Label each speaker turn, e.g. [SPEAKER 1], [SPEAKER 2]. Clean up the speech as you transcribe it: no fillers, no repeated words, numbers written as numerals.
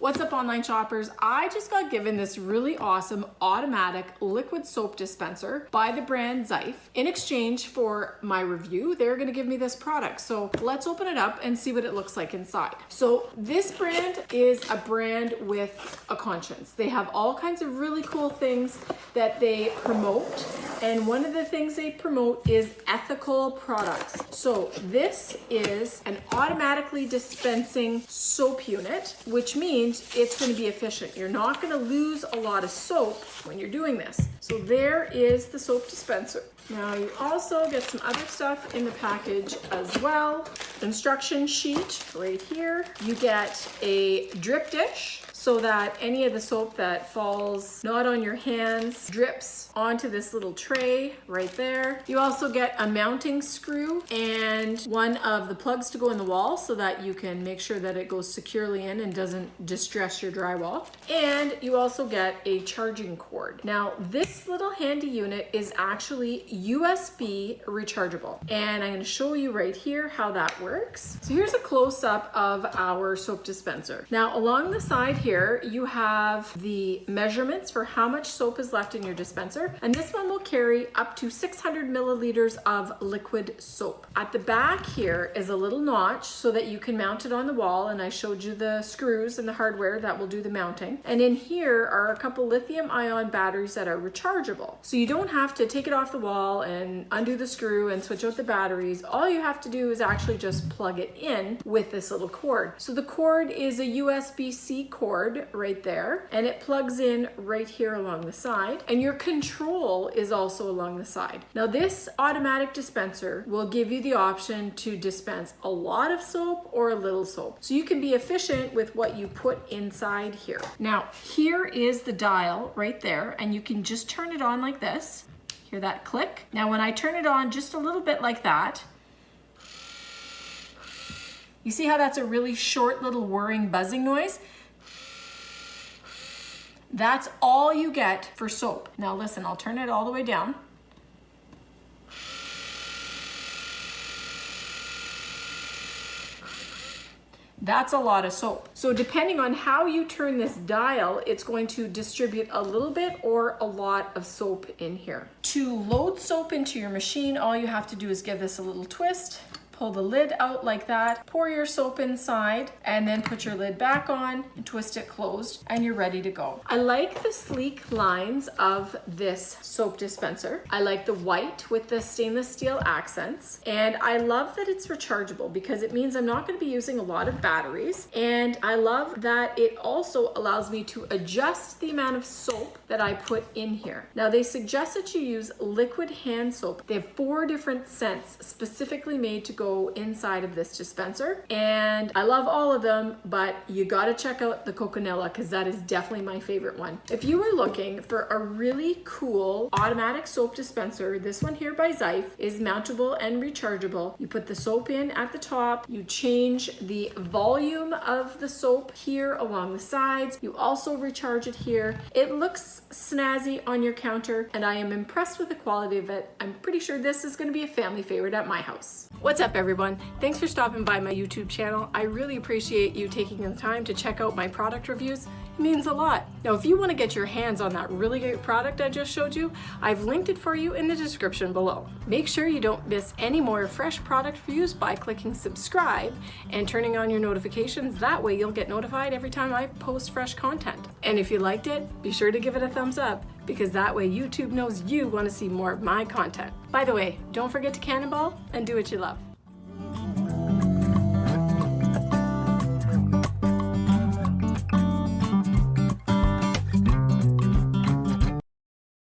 [SPEAKER 1] What's up, online shoppers? I just got given this really awesome automatic liquid soap dispenser by the brand Zyfe. In exchange for my review, they're gonna give me this product. So let's open it up and see what it looks like inside. So this brand is a brand with a conscience. They have all kinds of really cool things that they promote. And one of the things they promote is ethical products. So this is an automatically dispensing soap unit, which means it's going to be efficient. You're not going to lose a lot of soap when you're doing this. So there is the soap dispenser. Now you also get some other stuff in the package as well. Instruction sheet right here. You get a drip dish so that any of the soap that falls not on your hands drips onto this little tray right there. You also get a mounting screw and one of the plugs to go in the wall so that you can make sure that it goes securely in and doesn't distress your drywall. And you also get a charging cord. Now this little handy unit is actually USB rechargeable, and I'm going to show you right here how that works. So here's a close-up of our soap dispenser. Now along the side here you have the measurements for how much soap is left in your dispenser, and this one will carry up to 600 milliliters of liquid soap. At the back here is a little notch so that you can mount it on the wall, and I showed you the screws and the hardware that will do the mounting. And in here are a couple lithium ion batteries that are rechargeable, so you don't have to take it off the wall and undo the screw and switch out the batteries. All you have to do is actually just plug it in with this little cord. So the cord is a USB-C cord right there, and it plugs in right here along the side, and your control is also along the side. Now this automatic dispenser will give you the option to dispense a lot of soap or a little soap, so you can be efficient with what you put inside here. Now here is the dial right there, and you can just turn it on like this. Hear that click? Now when I turn it on just a little bit like that, you see how that's a really short little whirring buzzing noise? That's all you get for soap. Now listen, I'll turn it all the way down. That's a lot of soap. So depending on how you turn this dial, it's going to distribute a little bit or a lot of soap in here. To load soap into your machine, all you have to do is give this a little twist. Pull the lid out like that, pour your soap inside, and then put your lid back on and twist it closed, and you're ready to go. I like the sleek lines of this soap dispenser. I like the white with the stainless steel accents, and I love that it's rechargeable because it means I'm not going to be using a lot of batteries, and I love that it also allows me to adjust the amount of soap that I put in here. Now they suggest that you use liquid hand soap. They have 4 different scents specifically made to go inside of this dispenser, and I love all of them, but you got to check out the coconella because that is definitely my favorite one. If you are looking for a really cool automatic soap dispenser, this one here by Zyfe is mountable and rechargeable. You put the soap in at the top, you change the volume of the soap here along the sides, you also recharge it here. It looks snazzy on your counter, and I am impressed with the quality of it. I'm pretty sure this is going to be a family favorite at my house. What's up, everyone? Thanks for stopping by my YouTube channel. I really appreciate you taking the time to check out my product reviews. It means a lot. Now, if you want to get your hands on that really great product I just showed you, I've linked it for you in the description below. Make sure you don't miss any more fresh product reviews by clicking subscribe and turning on your notifications. That way you'll get notified every time I post fresh content. And if you liked it, be sure to give it a thumbs up, because that way YouTube knows you want to see more of my content. By the way, don't forget to cannonball and do what you love.